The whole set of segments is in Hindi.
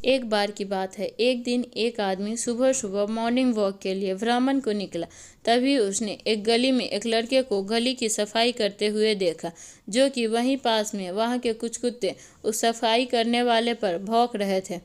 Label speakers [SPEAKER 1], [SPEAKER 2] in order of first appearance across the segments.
[SPEAKER 1] एक बार की बात है, एक दिन एक आदमी सुबह सुबह मॉर्निंग वॉक के लिए भ्रमण को निकला। तभी उसने एक गली में एक लड़के को गली की सफाई करते हुए देखा, जो कि वहीं पास में वहाँ के कुछ कुत्ते उस सफाई करने वाले पर भौंक रहे थे।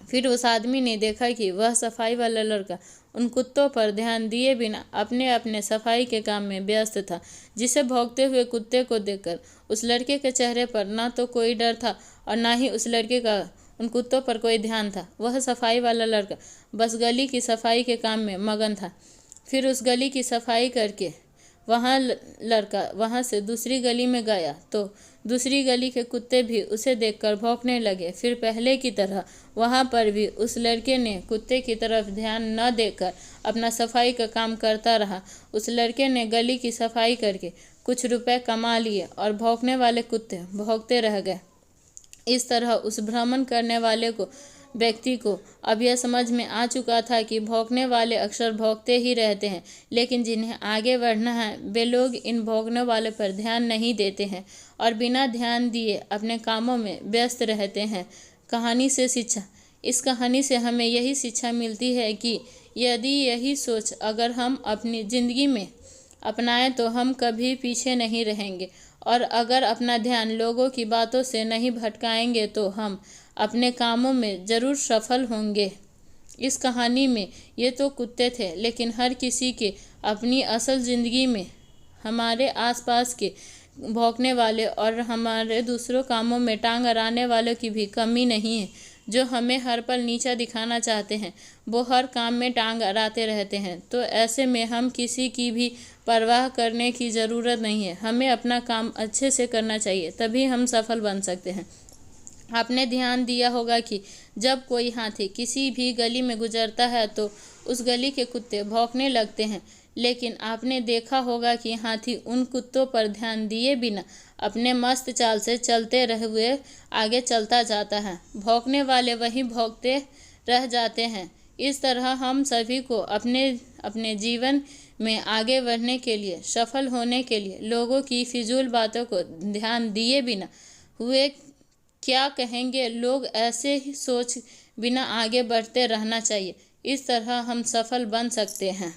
[SPEAKER 1] फिर उस आदमी ने देखा कि वह सफाई वाला लड़का उन कुत्तों पर ध्यान दिए बिना अपने अपने सफाई के काम में व्यस्त था, जिसे भौंकते हुए कुत्ते को देखकर उस लड़के के चेहरे पर न तो कोई डर था और न ही उस लड़के का उन कुत्तों पर कोई ध्यान था। वह सफाई वाला लड़का बस गली की सफाई के काम में मगन था। फिर उस गली की सफाई करके लड़का वहाँ से दूसरी गली में गया तो दूसरी गली के कुत्ते भी उसे देखकर भौंकने लगे। फिर पहले की तरह वहाँ पर भी उस लड़के ने कुत्ते की तरफ ध्यान न देकर अपना सफाई का काम करता रहा। उस लड़के ने गली की सफाई करके कुछ रुपए कमा लिए और भौंकने वाले कुत्ते भौंकते रह गए। इस तरह उस भ्रमण करने वाले व्यक्ति को अब यह समझ में आ चुका था कि भौंकने वाले अक्सर भौंकते ही रहते हैं, लेकिन जिन्हें आगे बढ़ना है वे लोग इन भौंकने वाले पर ध्यान नहीं देते हैं और बिना ध्यान दिए अपने कामों में व्यस्त रहते हैं। कहानी से शिक्षा। इस कहानी से हमें यही शिक्षा मिलती है कि यदि यही सोच अगर हम अपनी ज़िंदगी में अपनाएं तो हम कभी पीछे नहीं रहेंगे, और अगर अपना ध्यान लोगों की बातों से नहीं भटकाएंगे तो हम अपने कामों में ज़रूर सफल होंगे। इस कहानी में ये तो कुत्ते थे, लेकिन हर किसी के अपनी असल ज़िंदगी में हमारे आसपास के भौंकने वाले और हमारे दूसरों कामों में टांग अड़ाने वालों की भी कमी नहीं है, जो हमें हर पल नीचा दिखाना चाहते हैं। वो हर काम में टांग अड़ाते रहते हैं। तो ऐसे में हम किसी की भी परवाह करने की ज़रूरत नहीं है। हमें अपना काम अच्छे से करना चाहिए, तभी हम सफल बन सकते हैं। आपने ध्यान दिया होगा कि जब कोई हाथी किसी भी गली में गुजरता है तो उस गली के कुत्ते भौंकने लगते हैं, लेकिन आपने देखा होगा कि हाथी उन कुत्तों पर ध्यान दिए बिना अपने मस्त चाल से चलते रहे हुए आगे चलता जाता है। भौंकने वाले वहीं भौंकते रह जाते हैं। इस तरह हम सभी को अपने अपने जीवन में आगे बढ़ने के लिए, सफल होने के लिए लोगों की फिजूल बातों को ध्यान दिए बिना हुए क्या कहेंगे लोग, ऐसे ही सोच बिना आगे बढ़ते रहना चाहिए। इस तरह हम सफल बन सकते हैं।